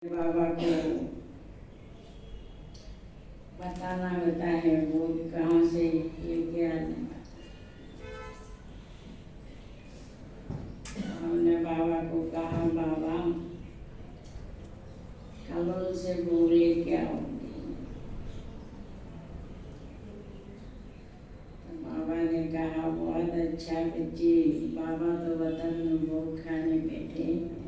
बाबा को बताना होता है वो कहाँ से लेके आने। हमने बाबा को कहा बाबा कलोल से वो लेके आओगे। तो बाबा ने कहा बहुत अच्छा बच्ची, बाबा तो वतन में भोग खाने बैठे।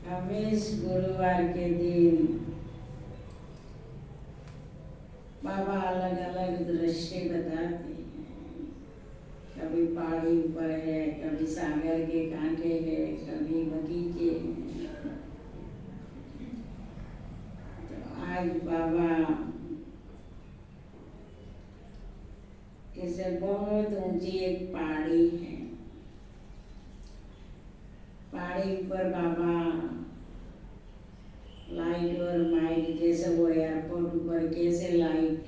हमेश गुरुवार के दिन बाबा अलग अलग दृश्य बताते हैं। कभी पहाड़ी ऊपर है, कभी सागर के कांठे है, कभी बगीचे हैं। तो आज बाबा ऐसे बहुत ऊंची एक पहाड़ी है। पहाड़ी ऊपर बाबा लाइट और माइट जैसे वो एयरपोर्ट ऊपर कैसे लाइट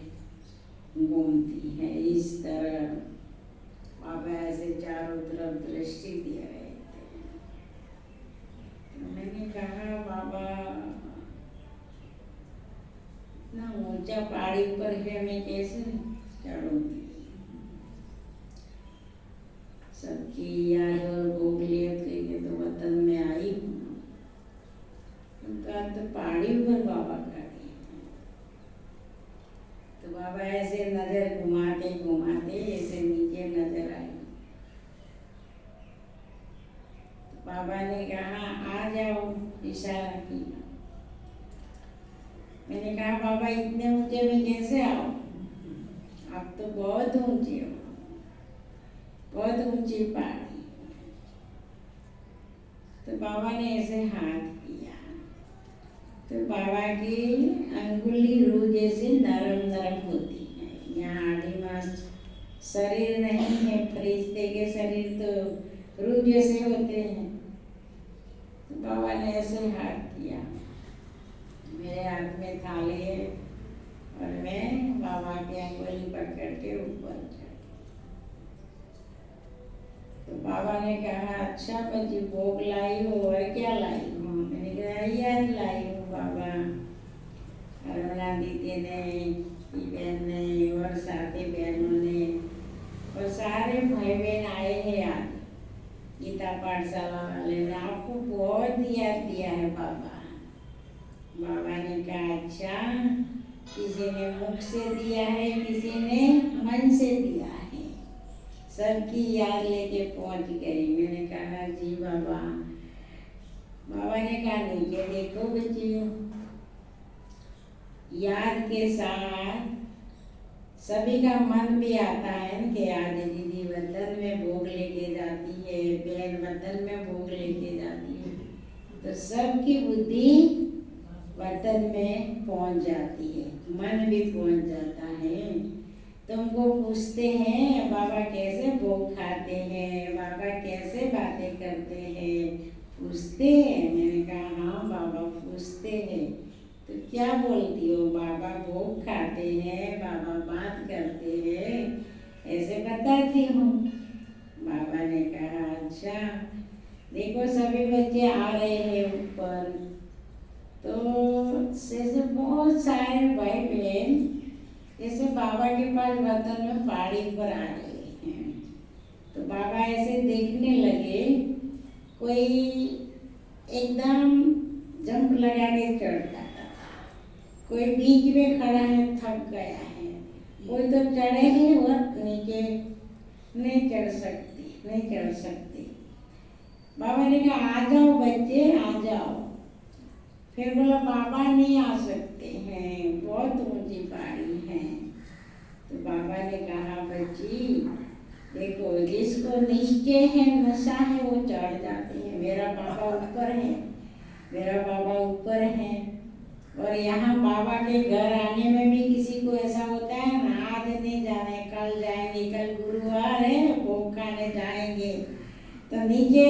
घूमती है, इस तरह बाबा ऐसे चारों तरफ दृष्टि दे रहे थे। तो मैंने कहा बाबा इतना ऊंचा पहाड़ी पर है, मैं कैसे चढ़ूंगी। सबकी याद और गोगलियत करके तो वतन में आई हूँ। उनका तो पहाड़ी पर बाबा खड़े। तो बाबा ऐसे नजर घुमाते घुमाते ऐसे नीचे नजर आई। तो बाबा ने कहा आ जाओ, इशारा किया। मैंने कहा बाबा इतने ऊंचे में कैसे आओ, आप तो बहुत ऊंचे हो, बहुत ऊंची पहाड़ी। तो बाबा ने ऐसे हाथ किया तो बाबा की अंगुली रूह जैसी नरम नरम होती है। यहाँ आदिमास शरीर नहीं है, फरिश्ते के शरीर तो रूह जैसे होते हैं। तो बाबा ने ऐसे हाथ किया, मेरे हाथ में थाली है और मैं बाबा की अंगुली पकड़ के ऊपर चढ़ी। तो बाबा ने कहा अच्छा बच्ची भोग लाई हो और क्या लाई हो। मैंने कहा याद लाई हूँ बाबा, अरुणा दीदी ने, बहन ने और साथी बहनों ने और सारे भाई बहन आए हैं आज। गीता पाठशाला वाले ने आपको बहुत याद दिया है बाबा। बाबा ने कहा अच्छा, किसी ने मुख से दिया है, किसी ने मन से दिया है, सबकी याद लेके पहुंच गई। मैंने कहा जी बाबा। बाबा ने कहा नीचे देखो बच्चियों, याद के साथ सभी का मन भी आता है कि आज दीदी वतन में भोग लेके जाती है, बहन वतन में भोग लेके जाती है, तो सबकी बुद्धि वतन में पहुंच जाती है, मन भी पहुंच जाता है। तुमको पूछते हैं बाबा कैसे भोग खाते हैं, बाबा कैसे बातें करते हैं, पूछते हैं। मैंने कहा हाँ बाबा पूछते हैं। तो क्या बोलती हो, बाबा भोग खाते हैं, बाबा बात करते हैं, ऐसे बताती हूँ। बाबा ने कहा अच्छा देखो सभी बच्चे आ रहे हैं ऊपर। तो जैसे बहुत सारे भाई बहन जैसे बाबा के पास वतन में पहाड़ी पर आ रहे हैं। तो बाबा ऐसे देखने लगे, कोई एकदम जंप लगा के चढ़ता था, कोई बीच में खड़ा है थक गया है, कोई तो चढ़े हैं और नीचे नहीं चढ़ सकती। बाबा ने कहा आ जाओ बच्चे आ जाओ। फिर बोला बाबा नहीं आ सकते हैं, बहुत ऊंची पहाड़ी है। तो बाबा ने कहा बच्ची देखो, जिसको निश्चय है, नशा है, वो चढ़ जाते हैं। मेरा बाबा ऊपर है, मेरा बाबा ऊपर है। और यहाँ बाबा के घर आने में भी किसी को ऐसा होता है ना, आज नहीं जाने कल जाएंगे, कल गुरुवार है भोग खाने जाएंगे। तो नीचे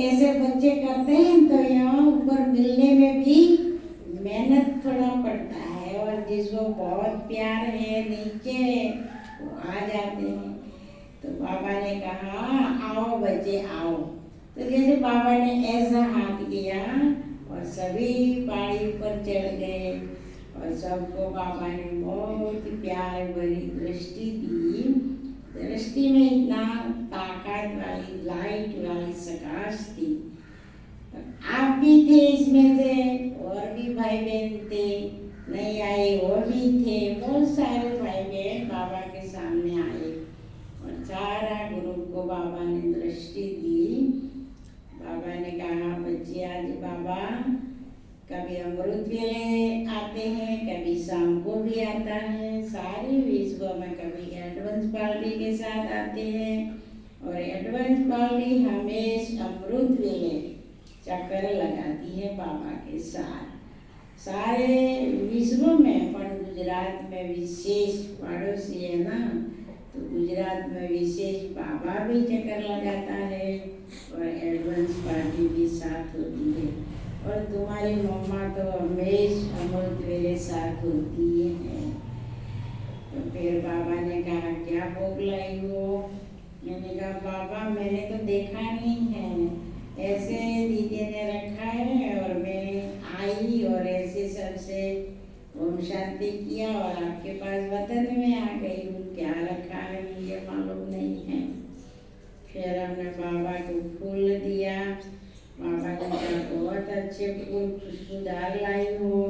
ऐसे बच्चे करते हैं तो यहाँ ऊपर मिलने में भी मेहनत थोड़ा पड़ता है। और जिसको बहुत प्यार है नीचे वो आ जाते हैं। तो बाबा ने कहा आओ बच्चे आओ। तो तो जैसे बाबा ने ऐसा हाथ किया और सभी पहाड़ी पर चढ़ गए और सबको बाबा ने बहुत प्यार भरी दृष्टि दी। दृष्टि में इतना ताकत वाली लाइट वाली प्रकाश थी। आप भी थे इसमें से, और भी भाई बहन थे, नहीं आए वो भी थे, बहुत सारे भाई बहन बाबा के सामने आए और सारा ग्रुप को बाबा ने दृष्टि दी। बाबा ने कहा, बच्चे आज बाबा कभी अमृत वेले आते हैं, कभी शाम को भी आता है, सारे विश्व में कभी एडवांस पार्टी के साथ आते हैं और एडवांस पार्टी हमेशा अमृत वेले चक्कर लगाती है बाबा के साथ। सारे विश्व में पर गुजरात में विशेष पड़ोसी है ना, तो गुजरात में विशेष बाबा भी चक्कर लगाता है और एडवांस पार्टी भी साथ होती है। और तुम्हारी मम्मा तो हमेशा अमृत वेले साथ होती है। तो फिर बाबा ने कहा, क्या भोग लाई हो? मैंने कहा, बाबा मैंने तो देखा नहीं है, ऐसे दीदी ने रखा है और मैं आई और ऐसे सबसे ओम शांति किया और आपके पास वतन में आ गई हूँ। क्या रखा है मुझे मालूम नहीं है। फिर हमने बाबा को फूल दिया। बाबा ने कहा, बहुत अच्छे फूल खुशबूदार लाई हो।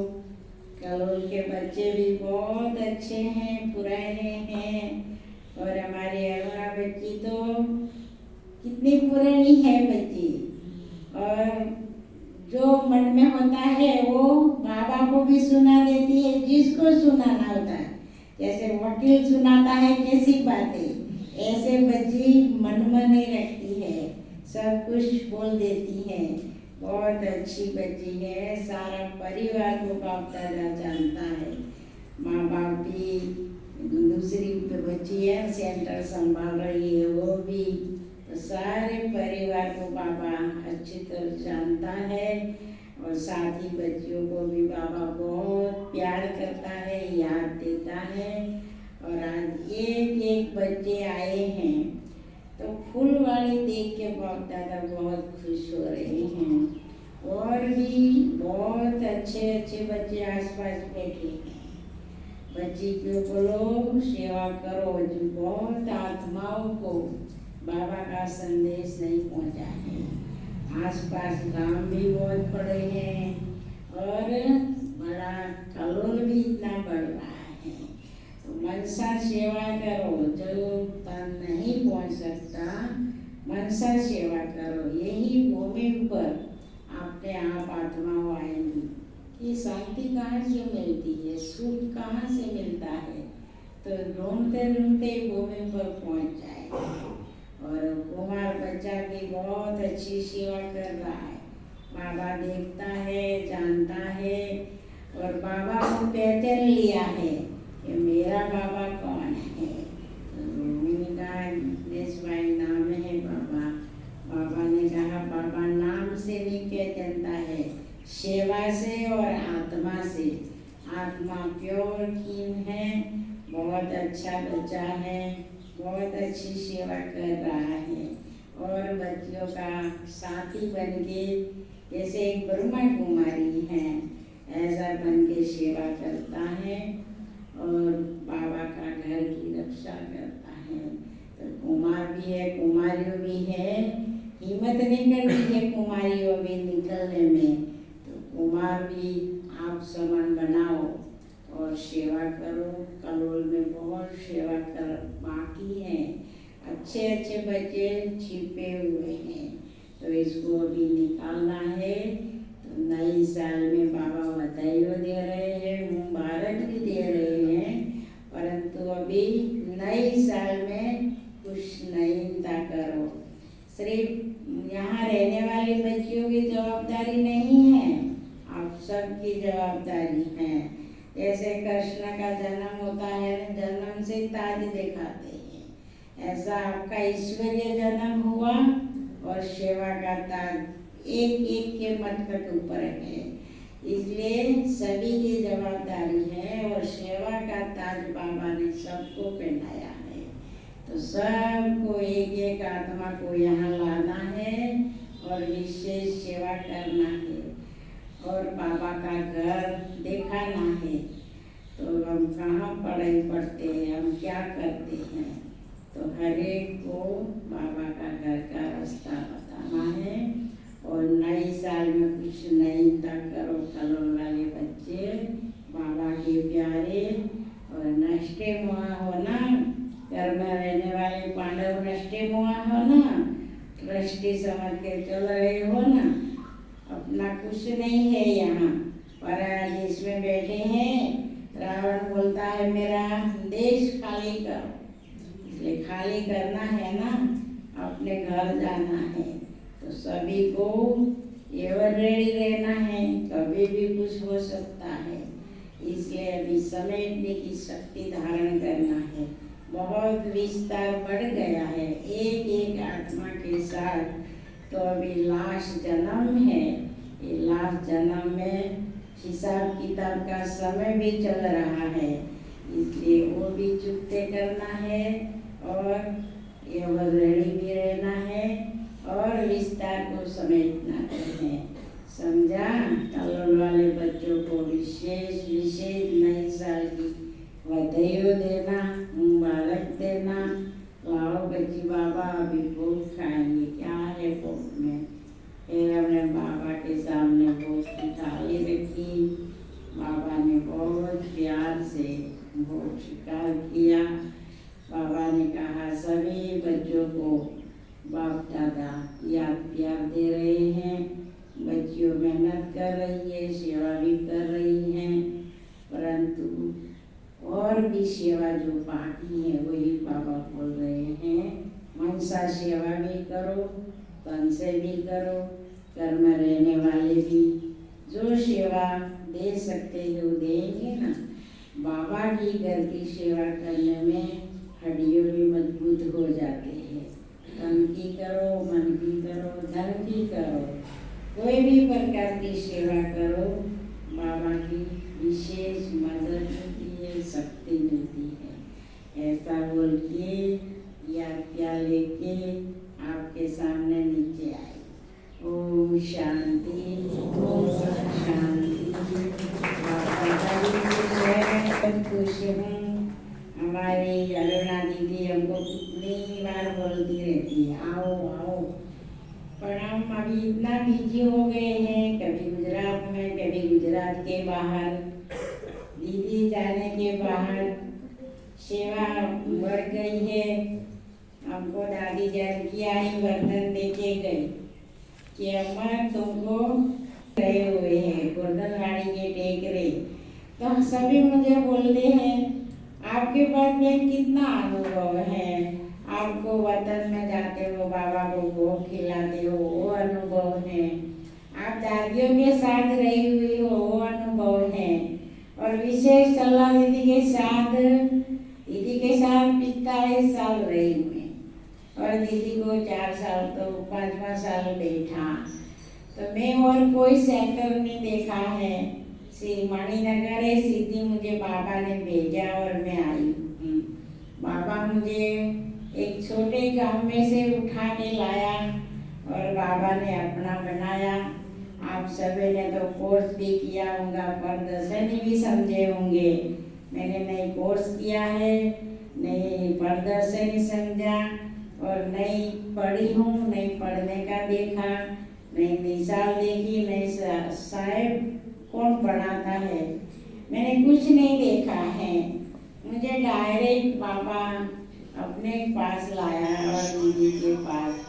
कलोल के बच्चे भी बहुत अच्छे हैं, पुराने हैं। और हमारी अरुणा बच्ची तो कितनी पुरानी है बच्ची, और जो मन में होता है वो बाबा को भी सुना देती है, जिसको सुनाना होता है। जैसे वकील सुनाता है कैसी बातें, ऐसे बच्ची मन में नहीं रखती है, सब कुछ बोल देती है। बहुत अच्छी बच्ची है, सारा परिवार को बाप दादा जानता है। माँ बाप भी, दूसरी बच्ची है सेंटर संभाल रही है वो भी, तो सारे परिवार को बाबा अच्छी तरह जानता है। और साथी बच्चियों को भी बाबा बहुत प्यार करता है, याद देता है। और आज एक एक बच्चे आए हैं तो फूलवाड़ी देख के बाप दादा बहुत खुश हो रहे हैं। और भी बहुत अच्छे अच्छे बच्चे आसपास बैठे हैं। बच्ची को बोलो सेवा करो, जो बहुत आत्माओं को बाबा का संदेश नहीं पहुंचा है। आसपास गांव भी बहुत बड़े हैं और बड़ा कलोल भी इतना बढ़ रहा है। तो मनसा सेवा करो, जो तन नहीं पहुंच सकता मनसा सेवा करो। यही भूमि पर अपने आप आत्माओं आएंगी। ये शांति कहाँ से मिलती है, सुख कहाँ से मिलता है, तो ढूंढते ढूंढते भूमि पर पहुंच जाए। और कुमार बच्चा भी बहुत अच्छी सेवा कर रहा है। बाबा देखता है, जानता है और बाबा को पहचान लिया है कि मेरा बाबा कौन है। तो मैंने कहा, दिनेश भाई नाम है बाबा। बाबा ने कहा, बाबा नाम से नहीं पहचानता है, सेवा से और आत्मा से। आत्मा प्योर कीन है, बहुत अच्छा बच्चा है, बहुत अच्छी सेवा कर रहा है। और बच्चियों का साथी बन के, जैसे एक ब्रह्मा कुमारी है, ऐसा बन के सेवा करता है और बाबा का घर की रक्षा करता है। तो कुमार भी है, कुमारियों भी है, हिम्मत नहीं करती है कुमारियों भी निकलने में। तो कुमार भी आप समान बनाओ और सेवा करो। कलोल में बहुत सेवा कर बाकी है, अच्छे अच्छे बच्चे छिपे हुए हैं, तो इसको भी निकालना है। तो नई साल में बाबा बधाई दे रहे हैं, मुबारक भी दे रहे हैं, परंतु अभी नई साल में कुछ नवीनता करो। सिर्फ यहाँ रहने वाली बच्चियों की जवाबदारी नहीं है, आप सबकी जवाबदारी है। जैसे कृष्ण का जन्म होता है, जन्म से ताज दिखाते हैं, ऐसा आपका ईश्वरीय जन्म हुआ और सेवा का ताज एक एक के मस्तक ऊपर है। इसलिए सभी की जवाबदारी है और सेवा का ताज बाबा ने सबको पहनाया है। तो सबको एक एक आत्मा को यहाँ लाना है और विशेष सेवा करना है और बाबा का घर दिखाना है। तो हम कहाँ पढ़ाई पढ़ते हैं, हम क्या करते हैं, तो हर एक को बाबा का घर का रास्ता बताना है। और नए साल में कुछ नईता करो कलोल वाले बच्चे, बाबा के प्यारे। और नष्टे मुआ हो ना, घर में रहने वाले पांडव नष्टे मुआ हो ना, ट्रस्टी समझ के चल रहे हो ना। अपना कुछ नहीं है यहाँ, पराया देश में बैठे हैं। रावण बोलता है मेरा देश खाली करो, इसलिए खाली करना है ना, अपने घर जाना है। तो सभी को एवर रेडी रहना है, कभी भी कुछ हो सकता है, इसलिए अभी समेटने की शक्ति धारण करना है। बहुत विस्तार बढ़ गया है एक एक आत्मा के साथ। तो अभी लास्ट जन्म है, ये लास्ट जन्म में हिसाब किताब का समय भी चल रहा है, इसलिए वो भी चुकते करना है और एवर रेडी भी रहना है और विस्तार को समेटना है। समझा? कलोल वाले बच्चों को विशेष विशेष नए साल की बधाइयों देना, मुबारक देना। लाओ बच्ची, बाबा अभी भोग खाएंगे, क्या है भोग में। फिर हमने बाबा के सामने भोग की थाली रखी, बाबा ने बहुत प्यार से भोग स्वीकार किया। बाबा ने कहा सभी बच्चों को बाप दादा याद प्यार दे रहे हैं, बच्चियों मेहनत कर रही है, सेवा भी कर रही हैं, परंतु और भी सेवा जो बाकी है वही बाबा बोल रहे हैं। मनसा सेवा भी करो, तन से भी करो, घर में रहने वाले भी जो सेवा दे सकते जो देंगे ना। बाबा की घर की सेवा करने में हड्डियों भी मजबूत हो जाते हैं। तन की करो, मन की करो, धन की करो, कोई भी प्रकार की सेवा करो, बाबा की विशेष मदद मिलती है, शक्ति मिलती है। ऐसा बोल के याद क्या लेके आपके सामने नीचे आए। ओम शांति, ओम शांति। खुश हूँ, हमारी अरुणा दीदी हमको कितनी बार बोलती रहती है आओ आओ, पर हम अभी इतना बिजी हो गए हैं, कभी गुजरात में कभी गुजरात के बाहर। दीदी जाने के बाहर सेवा बढ़ गई है। हमको दादी जानकी आई वर्धन देके गई कि अम्मा तुमको रहे हुए हैं गोर्धनवाड़ी के टेकरे। तो सभी मुझे बोलते हैं आपके पास में कितना अनुभव है, आपको वतन में जाते हो बाबा को भोग खिलाते हो वो अनुभव है, आप दादियों के साथ रही हुई हो वो अनुभव है, और विशेष सलाह दीदी के साथ 45 साल रही हुई, और दीदी को 4 साल तो 5वां साल बैठा। तो मैं और कोई सेंटर नहीं देखा है, मणिनगर है, सीधी मुझे बाबा ने भेजा और मैं आई हूँ। बाबा मुझे एक छोटे गांव में से उठा के लाया और बाबा ने अपना बनाया। आप सभी ने तो कोर्स भी किया होगा, प्रदर्शनी भी समझे होंगे। मैंने नई कोर्स किया है, नई प्रदर्शनी समझा और नई पढ़ी हूँ, नई पढ़ने का देखा, नई मिसाल देखी, नई साहेब कौन पढ़ाता है, मैंने कुछ नहीं देखा है। मुझे डायरेक्ट बाबा अपने पास लाया और दीदी के पास